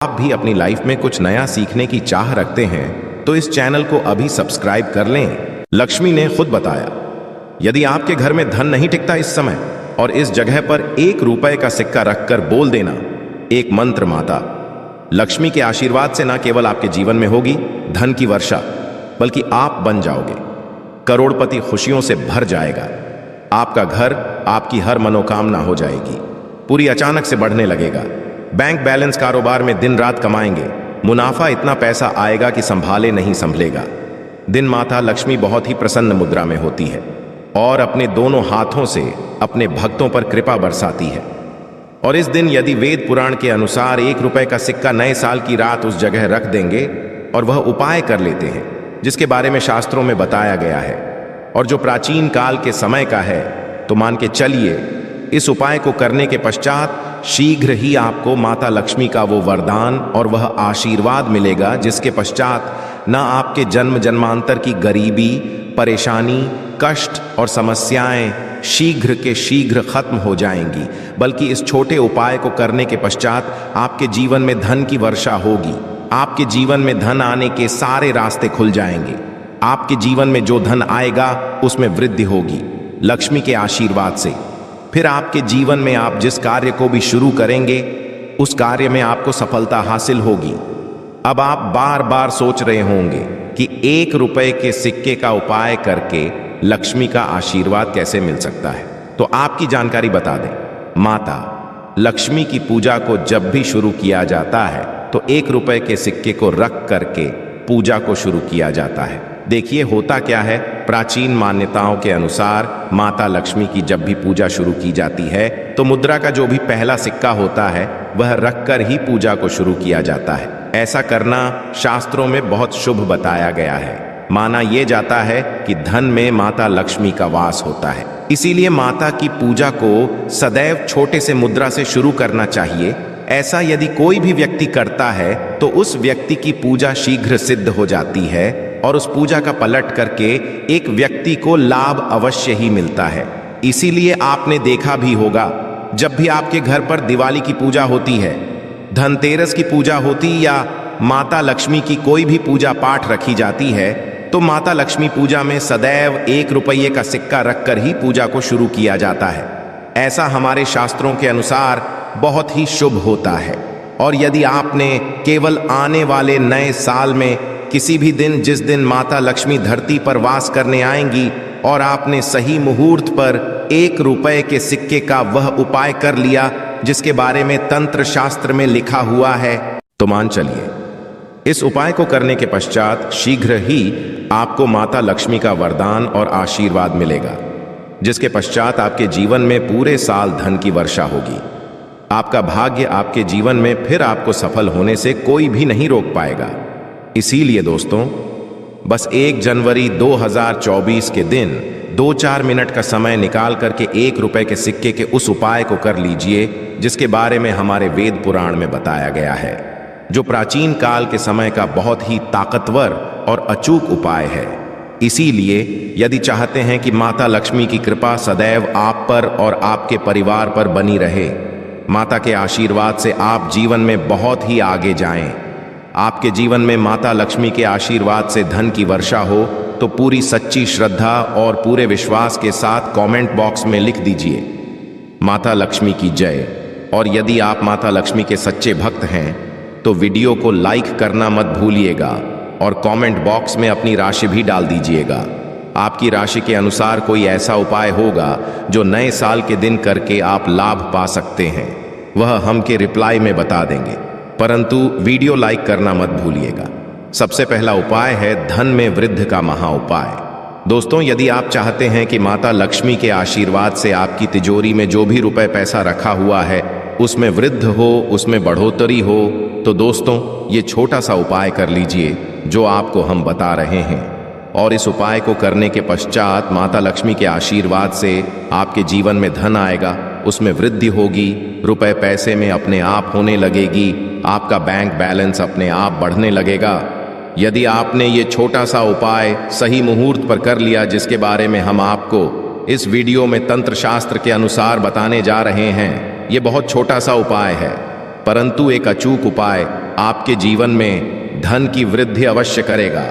आप भी अपनी लाइफ में कुछ नया सीखने की चाह रखते हैं तो इस चैनल को अभी सब्सक्राइब कर लें। लक्ष्मी ने खुद बताया, यदि आपके घर में धन नहीं टिकता इस समय और इस जगह पर 1 रुपए का सिक्का रखकर बोल देना एक मंत्र, माता लक्ष्मी के आशीर्वाद से न केवल आपके जीवन में होगी धन की वर्षा, बल्कि आप बन जाओगे करोड़पति। खुशियों से भर जाएगा आपका घर, आपकी हर मनोकामना हो जाएगी पूरी, अचानक से बढ़ने लगेगा। बैंक बैलेंस, कारोबार में दिन रात कमाएंगे, मुनाफा इतना पैसा आएगा कि संभाले नहीं संभलेगा। दिन माता लक्ष्मी बहुत ही प्रसन्न मुद्रा में होती है और अपने दोनों हाथों से अपने भक्तों पर कृपा बरसाती है। और इस दिन यदि वेद पुराण के अनुसार 1 रुपए का सिक्का नए साल की रात उस जगह रख देंगे और वह उपाय कर लेते हैं जिसके बारे में शास्त्रों में बताया गया है और जो प्राचीन काल के समय का है, तो मान के चलिए इस उपाय को करने के पश्चात शीघ्र ही आपको माता लक्ष्मी का वो वरदान और वह आशीर्वाद मिलेगा जिसके पश्चात न आपके जन्म जन्मांतर की गरीबी, परेशानी, कष्ट और समस्याएं शीघ्र के शीघ्र खत्म हो जाएंगी, बल्कि इस छोटे उपाय को करने के पश्चात आपके जीवन में धन की वर्षा होगी। आपके जीवन में धन आने के सारे रास्ते खुल जाएंगे। आपके जीवन में जो धन आएगा उसमें वृद्धि होगी लक्ष्मी के आशीर्वाद से। फिर आपके जीवन में आप जिस कार्य को भी शुरू करेंगे उस कार्य में आपको सफलता हासिल होगी। अब आप बार बार सोच रहे होंगे कि 1 रुपए के सिक्के का उपाय करके लक्ष्मी का आशीर्वाद कैसे मिल सकता है, तो आपकी जानकारी बता दें। माता लक्ष्मी की पूजा को जब भी शुरू किया जाता है तो 1 रुपए के सिक्के को रख करके पूजा को शुरू किया जाता है। देखिए होता क्या है, प्राचीन मान्यताओं के अनुसार माता लक्ष्मी की जब भी पूजा शुरू की जाती है तो मुद्रा का जो भी पहला सिक्का होता है वह रखकर ही पूजा को शुरू किया जाता है। ऐसा करना शास्त्रों में बहुत शुभ बताया गया है। माना यह जाता है कि धन में माता लक्ष्मी का वास होता है, इसीलिए माता की पूजा को सदैव छोटे से मुद्रा से शुरू करना चाहिए। ऐसा यदि कोई भी व्यक्ति करता है तो उस व्यक्ति की पूजा शीघ्र सिद्ध हो जाती है और उस पूजा का पलट करके एक व्यक्ति को लाभ अवश्य ही मिलता है। इसीलिए आपने देखा भी होगा, जब भी आपके घर पर दिवाली की पूजा होती है, धनतेरस की पूजा होती या माता लक्ष्मी की कोई भी पूजा पाठ रखी जाती है, तो माता लक्ष्मी पूजा में सदैव 1 रुपये का सिक्का रखकर ही पूजा को शुरू किया जाता है। ऐसा हमारे शास्त्रों के अनुसार बहुत ही शुभ होता है। और यदि आपने केवल आने वाले नए साल में किसी भी दिन, जिस दिन माता लक्ष्मी धरती पर वास करने आएंगी, और आपने सही मुहूर्त पर 1 रुपए के सिक्के का वह उपाय कर लिया जिसके बारे में तंत्र शास्त्र में लिखा हुआ है, तो मान चलिए इस उपाय को करने के पश्चात शीघ्र ही आपको माता लक्ष्मी का वरदान और आशीर्वाद मिलेगा, जिसके पश्चात आपके जीवन में पूरे साल धन की वर्षा होगी। आपका भाग्य आपके जीवन में फिर आपको सफल होने से कोई भी नहीं रोक पाएगा। इसीलिए दोस्तों, बस 1 जनवरी 2024 के दिन 2-4 मिनट का समय निकाल करके 1 रुपए के सिक्के के उस उपाय को कर लीजिए जिसके बारे में हमारे वेद पुराण में बताया गया है, जो प्राचीन काल के समय का बहुत ही ताकतवर और अचूक उपाय है। इसीलिए यदि चाहते हैं कि माता लक्ष्मी की कृपा सदैव आप पर और आपके परिवार पर बनी रहे, माता के आशीर्वाद से आप जीवन में बहुत ही आगे जाएं, आपके जीवन में माता लक्ष्मी के आशीर्वाद से धन की वर्षा हो, तो पूरी सच्ची श्रद्धा और पूरे विश्वास के साथ कमेंट बॉक्स में लिख दीजिए माता लक्ष्मी की जय। और यदि आप माता लक्ष्मी के सच्चे भक्त हैं तो वीडियो को लाइक करना मत भूलिएगा और कमेंट बॉक्स में अपनी राशि भी डाल दीजिएगा। आपकी राशि के अनुसार कोई ऐसा उपाय होगा जो नए साल के दिन करके आप लाभ पा सकते हैं, वह हमके रिप्लाई में बता देंगे, परंतु वीडियो लाइक करना मत भूलिएगा। सबसे पहला उपाय है धन में वृद्धि का महा उपाय। दोस्तों, यदि आप चाहते हैं कि माता लक्ष्मी के आशीर्वाद से आपकी तिजोरी में जो भी रुपए पैसा रखा हुआ है उसमें वृद्धि हो, उसमें बढ़ोतरी हो, तो दोस्तों ये छोटा सा उपाय कर लीजिए जो आपको हम बता रहे हैं। और इस उपाय को करने के पश्चात माता लक्ष्मी के आशीर्वाद से आपके जीवन में धन आएगा, उसमें वृद्धि होगी, रुपए पैसे में अपने आप होने लगेगी, आपका बैंक बैलेंस अपने आप बढ़ने लगेगा। यदि आपने ये छोटा सा उपाय सही मुहूर्त पर कर लिया जिसके बारे में हम आपको इस वीडियो में तंत्र शास्त्र के अनुसार बताने जा रहे हैं, ये बहुत छोटा सा उपाय है, परंतु एक अचूक उपाय आपके जीवन में धन की वृद्धि अवश्य करेगा।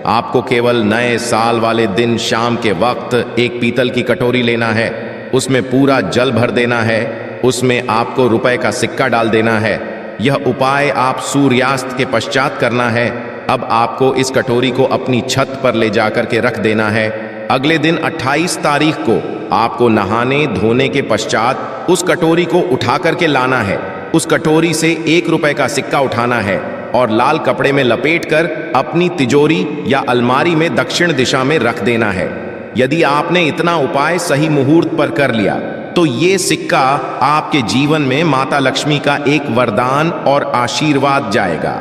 आपको केवल नए साल वाले दिन शाम के वक्त एक पीतल की कटोरी लेना है, उसमें पूरा जल भर देना है, उसमें आपको रुपए का सिक्का डाल देना है। यह उपाय आप सूर्यास्त के पश्चात करना है। अब आपको इस कटोरी को अपनी छत पर ले जाकर के रख देना है। अगले दिन 28 तारीख को आपको नहाने धोने के पश्चात उस कटोरी को उठा करके लाना है। उस कटोरी से 1 रुपए का सिक्का उठाना है और लाल कपड़े में लपेटकर अपनी तिजोरी या अलमारी में दक्षिण दिशा में रख देना है। यदि आपने इतना उपाय सही मुहूर्त पर कर लिया तो ये सिक्का आपके जीवन में माता लक्ष्मी का एक वरदान और आशीर्वाद जाएगा,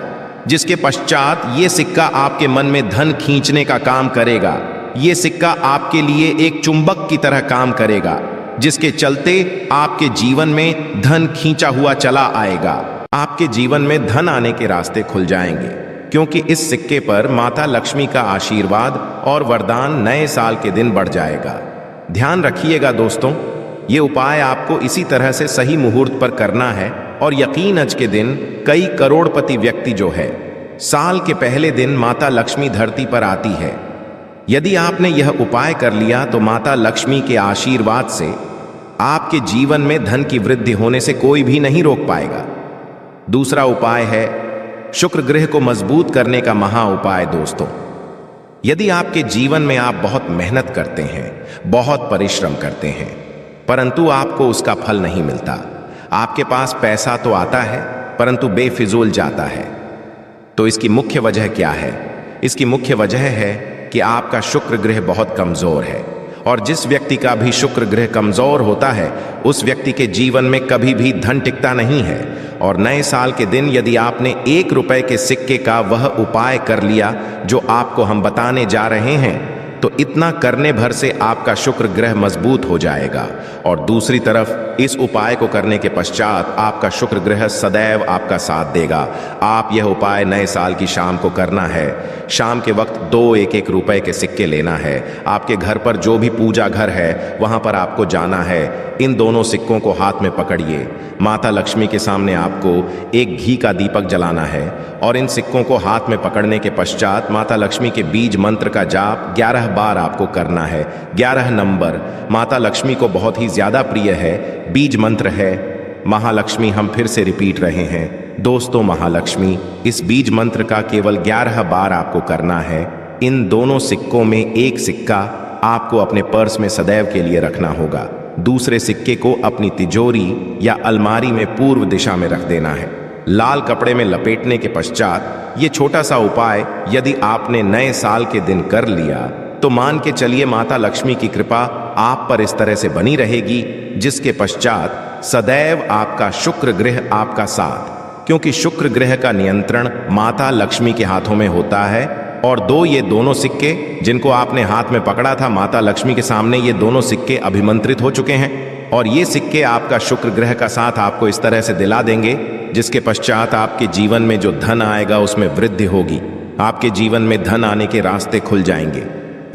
जिसके पश्चात ये सिक्का आपके मन में धन खींचने का काम करेगा। ये सिक्का आपके लिए एक चुंबक की तरह काम करेगा, जिसके चलते आपके जीवन में धन खींचा हुआ चला आएगा। आपके जीवन में धन आने के रास्ते खुल जाएंगे, क्योंकि इस सिक्के पर माता लक्ष्मी का आशीर्वाद और वरदान नए साल के दिन बढ़ जाएगा। ध्यान रखिएगा दोस्तों, ये उपाय आपको इसी तरह से सही मुहूर्त पर करना है और यकीनन के दिन कई करोड़पति व्यक्ति जो है साल के पहले दिन माता लक्ष्मी धरती पर आती है। यदि आपने यह उपाय कर लिया तो माता लक्ष्मी के आशीर्वाद से आपके जीवन में धन की वृद्धि होने से कोई भी नहीं रोक पाएगा। दूसरा उपाय है शुक्र ग्रह को मजबूत करने का महा उपाय। दोस्तों, यदि आपके जीवन में आप बहुत मेहनत करते हैं, बहुत परिश्रम करते हैं, परंतु आपको उसका फल नहीं मिलता, आपके पास पैसा तो आता है परंतु बेफिजूल जाता है, तो इसकी मुख्य वजह क्या है? इसकी मुख्य वजह है कि आपका शुक्र ग्रह बहुत कमजोर है, और जिस व्यक्ति का भी शुक्र ग्रह कमजोर होता है उस व्यक्ति के जीवन में कभी भी धन टिकता नहीं है। और नए साल के दिन यदि आपने 1 रुपए के सिक्के का वह उपाय कर लिया जो आपको हम बताने जा रहे हैं, तो इतना करने भर से आपका शुक्र ग्रह मजबूत हो जाएगा। और दूसरी तरफ इस उपाय को करने के पश्चात आपका शुक्र ग्रह सदैव आपका साथ देगा। आप यह उपाय नए साल की शाम को करना है। शाम के वक्त 2 1-1 रुपए के सिक्के लेना है। आपके घर पर जो भी पूजा घर है वहां पर आपको जाना है। इन दोनों सिक्कों को हाथ में पकड़िए। माता लक्ष्मी के सामने आपको एक घी का दीपक जलाना है और इन सिक्कों को हाथ में पकड़ने के पश्चात माता लक्ष्मी के बीज मंत्र का जाप 11 बार आपको करना है। 11 नंबर माता लक्ष्मी को बहुत ही ज्यादा प्रिय है। बीज मंत्र है महालक्ष्मी। हम फिर से रिपीट रहे हैं दोस्तों, महालक्ष्मी। इस बीज मंत्र का केवल 11 बार आपको करना है। इन दोनों सिक्कों में एक सिक्का आपको अपने पर्स में सदैव के लिए रखना होगा, दूसरे सिक्के को अपनी तिजोरी या अलमारी में पूर्व दिशा में रख देना है। लाल कपड़े में लपेटने के पश्चात ये छोटा सा उपाय यदि आपने नए साल के दिन कर लिया तो मान के चलिए माता लक्ष्मी की कृपा आप पर इस तरह से बनी रहेगी, जिसके पश्चात सदैव आपका शुक्र ग्रह आपका साथ, क्योंकि शुक्र ग्रह का नियंत्रण माता लक्ष्मी के हाथों में होता है। और ये दोनों सिक्के जिनको आपने हाथ में पकड़ा था माता लक्ष्मी के सामने, ये दोनों सिक्के अभिमंत्रित हो चुके हैं और ये सिक्के आपका शुक्र ग्रह का साथ आपको इस तरह से दिला देंगे, जिसके पश्चात आपके जीवन में जो धन आएगा उसमें वृद्धि होगी। आपके जीवन में धन आने के रास्ते खुल जाएंगे।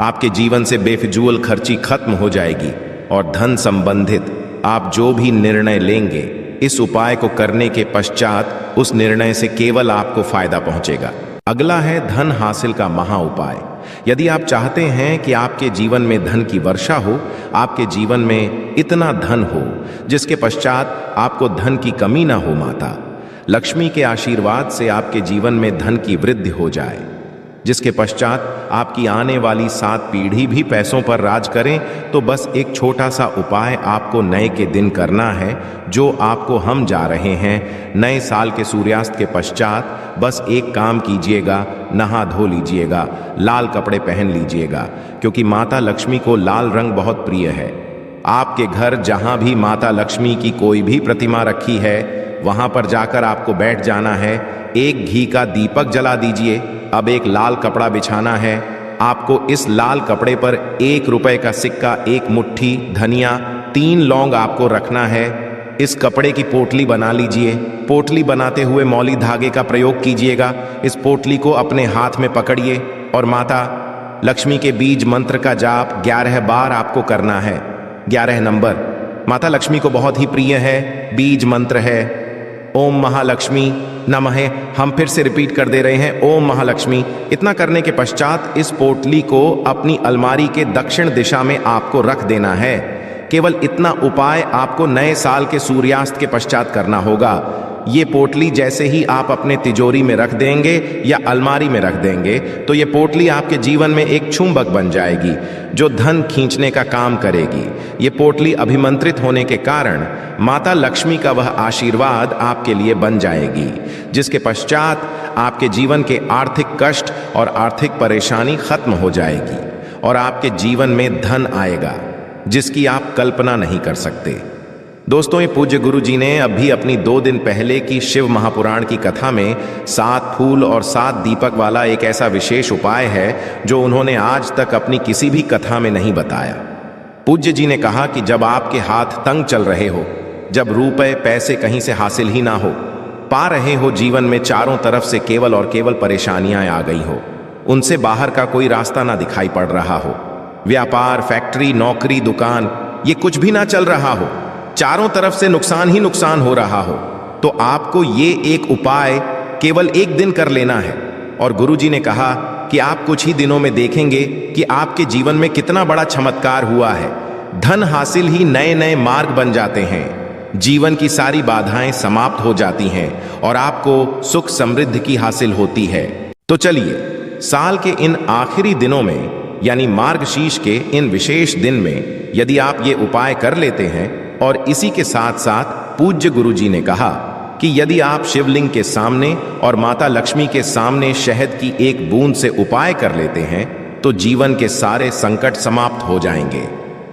आपके जीवन से बेफिजूल खर्ची खत्म हो जाएगी और धन संबंधित आप जो भी निर्णय लेंगे इस उपाय को करने के पश्चात उस निर्णय से केवल आपको फायदा पहुंचेगा। अगला है धन हासिल का महा उपाय। यदि आप चाहते हैं कि आपके जीवन में धन की वर्षा हो, आपके जीवन में इतना धन हो जिसके पश्चात आपको धन की कमी ना हो, माता लक्ष्मी के आशीर्वाद से आपके जीवन में धन की वृद्धि हो जाए, जिसके पश्चात आपकी आने वाली 7 पीढ़ी भी पैसों पर राज करें, तो बस एक छोटा सा उपाय आपको नए के दिन करना है, जो आपको हम जा रहे हैं। नए साल के सूर्यास्त के पश्चात बस एक काम कीजिएगा, नहा धो लीजिएगा, लाल कपड़े पहन लीजिएगा, क्योंकि माता लक्ष्मी को लाल रंग बहुत प्रिय है। आपके घर जहां भी माता लक्ष्मी की कोई भी प्रतिमा रखी है वहां पर जाकर आपको बैठ जाना है। एक घी का दीपक जला दीजिए। अब एक लाल कपड़ा बिछाना है। आपको इस लाल कपड़े पर 1 रुपए का सिक्का, 1 मुट्ठी धनिया, 3 लौंग आपको रखना है। इस कपड़े की पोटली बना लीजिए। पोटली बनाते हुए मौली धागे का प्रयोग कीजिएगा। इस पोटली को अपने हाथ में पकड़िए और माता लक्ष्मी के बीज मंत्र का जाप 11 बार आपको करना है। 11 नंबर माता लक्ष्मी को बहुत ही प्रिय है, बीज मंत्र है। ओम महालक्ष्मी नमः। हम फिर से रिपीट कर दे रहे हैं, ओम महालक्ष्मी। इतना करने के पश्चात इस पोटली को अपनी अलमारी के दक्षिण दिशा में आपको रख देना है। केवल इतना उपाय आपको नए साल के सूर्यास्त के पश्चात करना होगा। ये पोटली जैसे ही आप अपने तिजोरी में रख देंगे या अलमारी में रख देंगे तो ये पोटली आपके जीवन में एक चुंबक बन जाएगी जो धन खींचने का काम करेगी। ये पोटली अभिमंत्रित होने के कारण माता लक्ष्मी का वह आशीर्वाद आपके लिए बन जाएगी, जिसके पश्चात आपके जीवन के आर्थिक कष्ट और आर्थिक परेशानी खत्म हो जाएगी और आपके जीवन में धन आएगा जिसकी आप कल्पना नहीं कर सकते। दोस्तों, ये पूज्य गुरु जी ने अभी अपनी 2 दिन पहले की शिव महापुराण की कथा में 7 फूल और 7 दीपक वाला एक ऐसा विशेष उपाय है जो उन्होंने आज तक अपनी किसी भी कथा में नहीं बताया। पूज्य जी ने कहा कि जब आपके हाथ तंग चल रहे हो, जब रुपए पैसे कहीं से हासिल ही ना हो पा रहे हो, जीवन में चारों तरफ से केवल और केवल परेशानियां आ गई हो, उनसे बाहर का कोई रास्ता ना दिखाई पड़ रहा हो, व्यापार, फैक्ट्री, नौकरी, दुकान, ये कुछ भी ना चल रहा हो, चारों तरफ से नुकसान ही नुकसान हो रहा हो, तो आपको ये एक उपाय केवल एक दिन कर लेना है। और गुरुजी ने कहा कि आप कुछ ही दिनों में देखेंगे कि आपके जीवन में कितना बड़ा चमत्कार हुआ है। धन हासिल ही नए नए मार्ग बन जाते हैं, जीवन की सारी बाधाएं समाप्त हो जाती हैं और आपको सुख समृद्धि की हासिल होती है। तो चलिए, साल के इन आखिरी दिनों में यानी मार्गशीर्ष के इन विशेष दिन में यदि आप ये उपाय कर लेते हैं, और इसी के साथ साथ पूज्य गुरुजी ने कहा कि यदि आप शिवलिंग के सामने और माता लक्ष्मी के सामने शहद की एक बूंद से उपाय कर लेते हैं तो जीवन के सारे संकट समाप्त हो जाएंगे।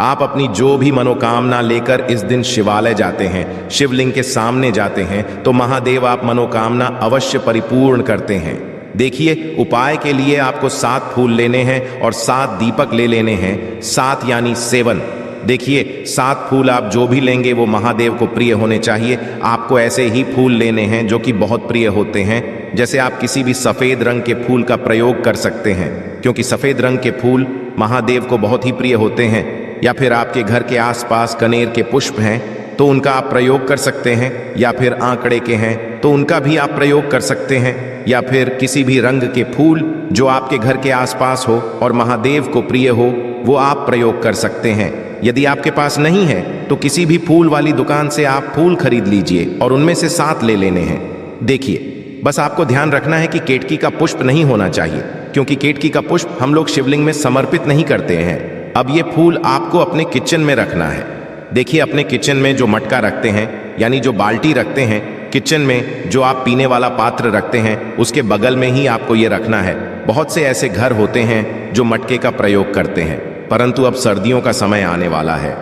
आप अपनी जो भी मनोकामना लेकर इस दिन शिवालय जाते हैं, शिवलिंग के सामने जाते हैं, तो महादेव आप मनोकामना अवश्य परिपूर्ण करते हैं। देखिए, उपाय के लिए आपको 7 फूल लेने हैं और 7 दीपक ले लेने हैं। 7 यानी 7। देखिए, 7 फूल आप जो भी लेंगे वो महादेव को प्रिय होने चाहिए। आपको ऐसे ही फूल लेने हैं जो कि बहुत प्रिय होते हैं। जैसे आप किसी भी सफ़ेद रंग के फूल का प्रयोग कर सकते हैं, क्योंकि सफ़ेद रंग के फूल महादेव को बहुत ही प्रिय होते हैं। या फिर आपके घर के आसपास कनेर के पुष्प हैं तो उनका आप प्रयोग कर सकते हैं, या फिर आंकड़े के हैं तो उनका भी आप प्रयोग कर सकते हैं, या फिर किसी भी रंग के फूल जो आपके घर के आसपास हो और महादेव को प्रिय हो वो आप प्रयोग कर सकते हैं। यदि आपके पास नहीं है तो किसी भी फूल वाली दुकान से आप फूल खरीद लीजिए और उनमें से 7 ले लेने हैं। देखिए, बस आपको ध्यान रखना है कि केतकी का पुष्प नहीं होना चाहिए, क्योंकि केतकी का पुष्प हम लोग शिवलिंग में समर्पित नहीं करते हैं। अब ये फूल आपको अपने किचन में रखना है। देखिए, अपने किचन में जो मटका रखते हैं यानी जो बाल्टी रखते हैं, किचन में जो आप पीने वाला पात्र रखते हैं उसके बगल में ही आपको ये रखना है। बहुत से ऐसे घर होते हैं जो मटके का प्रयोग करते हैं, परंतु अब सर्दियों का समय आने वाला है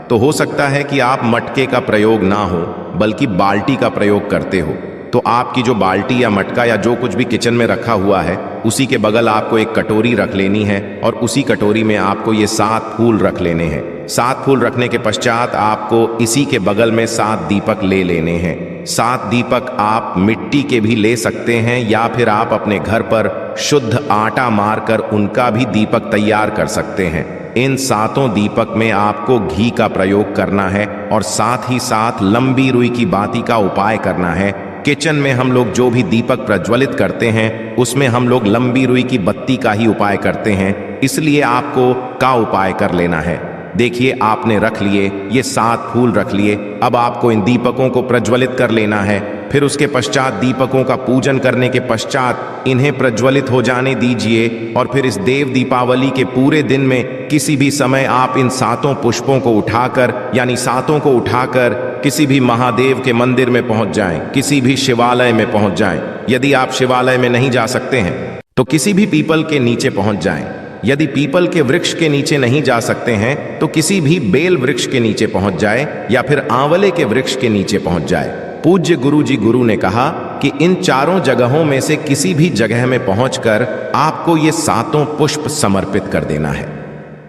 तो हो सकता है कि आप मटके का प्रयोग ना हो बल्कि बाल्टी का प्रयोग करते हो। तो आपकी जो बाल्टी या मटका या जो कुछ भी किचन में रखा हुआ है उसी के बगल आपको एक कटोरी रख लेनी है और उसी कटोरी में आपको ये 7 फूल रख लेने हैं। 7 फूल रखने के पश्चात आपको इसी के बगल में 7 दीपक ले लेने हैं। 7 दीपक आप मिट्टी के भी ले सकते हैं या फिर आप अपने घर पर शुद्ध आटा मारकर उनका भी दीपक तैयार कर सकते हैं। इन 7 दीपक में आपको घी का प्रयोग करना है और साथ ही साथ लंबी रुई की बाती का उपाय करना है। किचन में हम लोग जो भी दीपक प्रज्वलित करते हैं उसमें हम लोग लंबी रुई की बत्ती का ही उपाय करते हैं, इसलिए आपको का उपाय कर लेना है। देखिए, आपने रख लिए, ये 7 फूल रख लिए। अब आपको इन दीपकों को प्रज्वलित कर लेना है। फिर उसके पश्चात दीपकों का पूजन करने के पश्चात इन्हें प्रज्वलित हो जाने दीजिए और फिर इस देव दीपावली के पूरे दिन में किसी भी समय आप इन 7 पुष्पों को उठाकर यानी 7 को उठाकर किसी भी महादेव के मंदिर में पहुंच जाएं, किसी भी शिवालय में पहुंच जाएं। यदि आप शिवालय में नहीं जा सकते हैं तो किसी भी पीपल के नीचे पहुंच जाएं। यदि पीपल के वृक्ष के नीचे नहीं जा सकते हैं तो किसी भी बेल वृक्ष के नीचे पहुंच जाए या फिर आंवले के वृक्ष के नीचे पहुंच जाए। पूज्य गुरु ने कहा कि इन 4 जगहों में से किसी भी जगह में पहुंचकर आपको ये 7 पुष्प समर्पित कर देना है,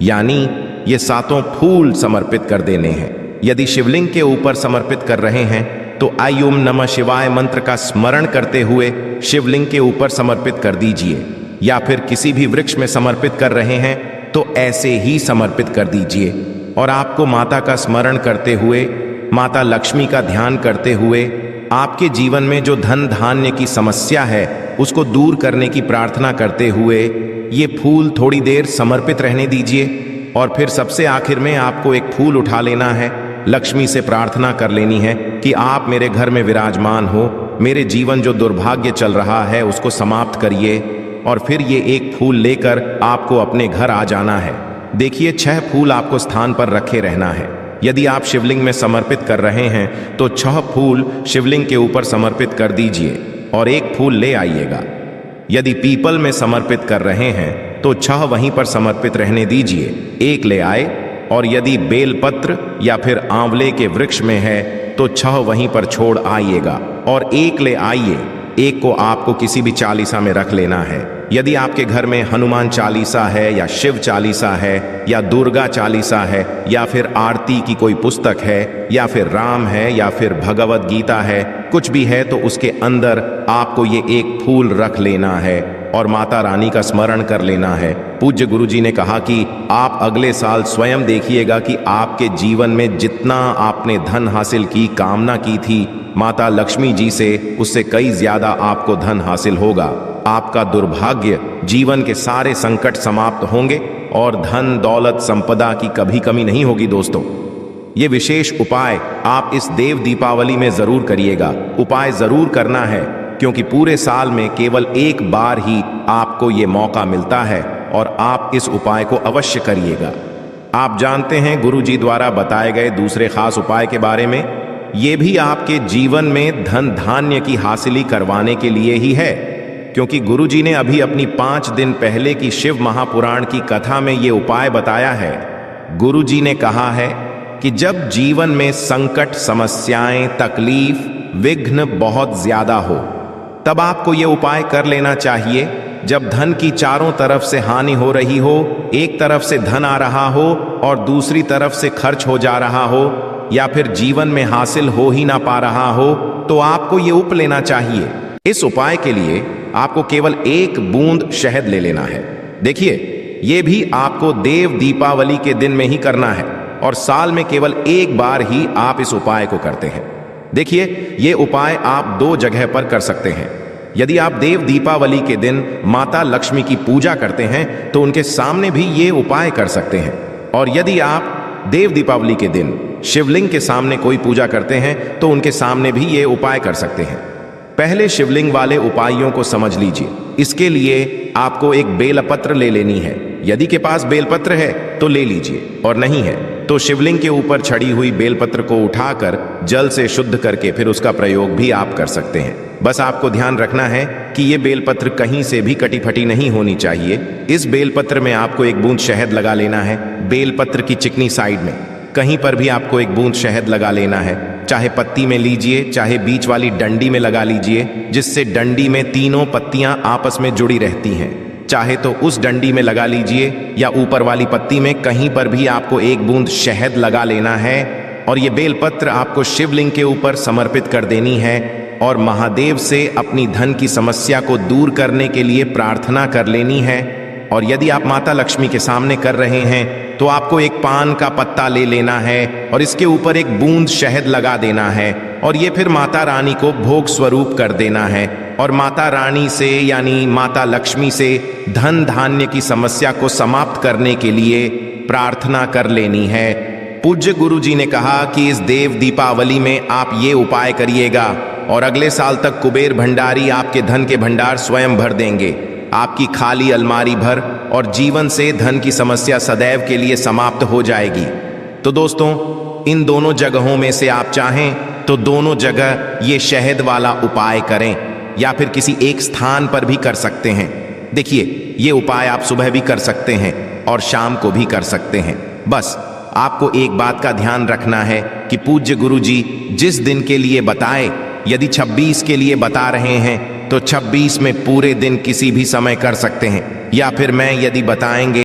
यानी ये 7 फूल समर्पित कर देने हैं। यदि शिवलिंग के ऊपर समर्पित कर रहे हैं तो आई ओम नमः शिवाय मंत्र का स्मरण करते हुए शिवलिंग के ऊपर समर्पित कर दीजिए, या फिर किसी भी वृक्ष में समर्पित कर रहे हैं तो ऐसे ही समर्पित कर दीजिए। और आपको माता का स्मरण करते हुए, माता लक्ष्मी का ध्यान करते हुए आपके जीवन में जो धन धान्य की समस्या है उसको दूर करने की प्रार्थना करते हुए ये फूल थोड़ी देर समर्पित रहने दीजिए और फिर सबसे आखिर में आपको एक फूल उठा लेना है, लक्ष्मी से प्रार्थना कर लेनी है कि आप मेरे घर में विराजमान हो, मेरे जीवन जो दुर्भाग्य चल रहा है उसको समाप्त करिए। और फिर ये एक फूल लेकर आपको अपने घर आ जाना है। देखिए 6 फूल आपको स्थान पर रखे रहना है। यदि आप शिवलिंग में समर्पित कर रहे हैं तो 6 फूल शिवलिंग के ऊपर समर्पित कर दीजिए और एक फूल ले आइएगा। यदि पीपल में समर्पित कर रहे हैं तो 6 वहीं पर समर्पित रहने दीजिए, एक ले आए। और यदि बेलपत्र या फिर आंवले के वृक्ष में है तो 6 वहीं पर छोड़ आइएगा और एक ले आइए। एक को आपको किसी भी चालीसा में रख लेना है। यदि आपके घर में हनुमान चालीसा है या शिव चालीसा है या दुर्गा चालीसा है या फिर आरती की कोई पुस्तक है या फिर राम है या फिर भगवत गीता है, कुछ भी है तो उसके अंदर आपको ये एक फूल रख लेना है और माता रानी का स्मरण कर लेना है। पूज्य गुरुजी ने कहा कि आप अगले साल स्वयं देखिएगा कि आपके जीवन में जितना आपने धन हासिल की कामना की थी माता लक्ष्मी जी से, उससे कई ज्यादा आपको धन हासिल होगा। आपका दुर्भाग्य, जीवन के सारे संकट समाप्त होंगे और धन दौलत संपदा की कभी कमी नहीं होगी। दोस्तों, ये विशेष उपाय आप इस देव दीपावली में जरूर करिएगा। उपाय जरूर करना है क्योंकि पूरे साल में केवल एक बार ही आपको ये मौका मिलता है और आप इस उपाय को अवश्य करिएगा। आप जानते हैं गुरुजी द्वारा बताए गए दूसरे खास उपाय के बारे में, ये भी आपके जीवन में धन धान्य की हासिली करवाने के लिए ही है, क्योंकि गुरुजी ने अभी अपनी 5 दिन पहले की शिव महापुराण की कथा में ये उपाय बताया है। गुरुजी ने कहा है कि जब जीवन में संकट, समस्याएं, तकलीफ, विघ्न बहुत ज्यादा हो तब आपको ये उपाय कर लेना चाहिए। जब धन की चारों तरफ से हानि हो रही हो, एक तरफ से धन आ रहा हो और दूसरी तरफ से खर्च हो जा रहा हो या फिर जीवन में हासिल हो ही ना पा रहा हो, तो आपको ये उप लेना चाहिए। इस उपाय के लिए आपको केवल 1 बूंद शहद ले लेना है। देखिए, ये भी आपको देव दीपावली के दिन में ही करना है और साल में केवल एक बार ही आप इस उपाय को करते हैं। देखिए, ये उपाय आप 2 जगह पर कर सकते हैं। यदि आप देव दीपावली के दिन माता लक्ष्मी की पूजा करते हैं तो उनके सामने भी ये उपाय कर सकते हैं, और यदि आप देव दीपावली के दिन शिवलिंग के सामने कोई पूजा करते हैं तो उनके सामने भी ये उपाय कर सकते हैं। पहले शिवलिंग वाले उपायों को समझ लीजिए। इसके लिए आपको एक बेलपत्र ले लेनी है। यदि के पास बेलपत्र है तो ले लीजिए और नहीं है तो शिवलिंग के ऊपर छड़ी हुई बेलपत्र को उठाकर जल से शुद्ध करके फिर उसका प्रयोग भी आप कर सकते हैं। बस आपको ध्यान रखना है कि ये बेलपत्र कहीं से भी कटी फटी नहीं होनी चाहिए। इस बेलपत्र में आपको 1 बूंद शहद लगा लेना है। बेलपत्र की चिकनी साइड में कहीं पर भी आपको 1 बूंद शहद लगा लेना है। चाहे पत्ती में लीजिए, चाहे बीच वाली डंडी में लगा लीजिए, जिससे डंडी में तीनों पत्तियां आपस में जुड़ी रहती हैं। चाहे तो उस डंडी में लगा लीजिए या ऊपर वाली पत्ती में, कहीं पर भी आपको 1 बूंद शहद लगा लेना है और ये बेलपत्र आपको शिवलिंग के ऊपर समर्पित कर देनी है और महादेव से अपनी धन की समस्या को दूर करने के लिए प्रार्थना कर लेनी है। और यदि आप माता लक्ष्मी के सामने कर रहे हैं तो आपको एक पान का पत्ता ले लेना है और इसके ऊपर 1 बूंद शहद लगा देना है और ये फिर माता रानी को भोग स्वरूप कर देना है और माता रानी से यानी माता लक्ष्मी से धन धान्य की समस्या को समाप्त करने के लिए प्रार्थना कर लेनी है। पूज्य गुरु जी ने कहा कि इस देव दीपावली में आप ये उपाय करिएगा और अगले साल तक कुबेर भंडारी आपके धन के भंडार स्वयं भर देंगे, आपकी खाली अलमारी भर, और जीवन से धन की समस्या सदैव के लिए समाप्त हो जाएगी। तो दोस्तों, इन दोनों जगहों में से आप चाहें तो दोनों जगह ये शहद वाला उपाय करें या फिर किसी एक स्थान पर भी कर सकते हैं। देखिए, ये उपाय आप सुबह भी कर सकते हैं और शाम को भी कर सकते हैं। बस आपको एक बात का ध्यान रखना है कि पूज्य गुरु जी जिस दिन के लिए बताए, यदि 26 के लिए बता रहे हैं तो 26 में पूरे दिन किसी भी समय कर सकते हैं, या फिर मैं यदि बताएंगे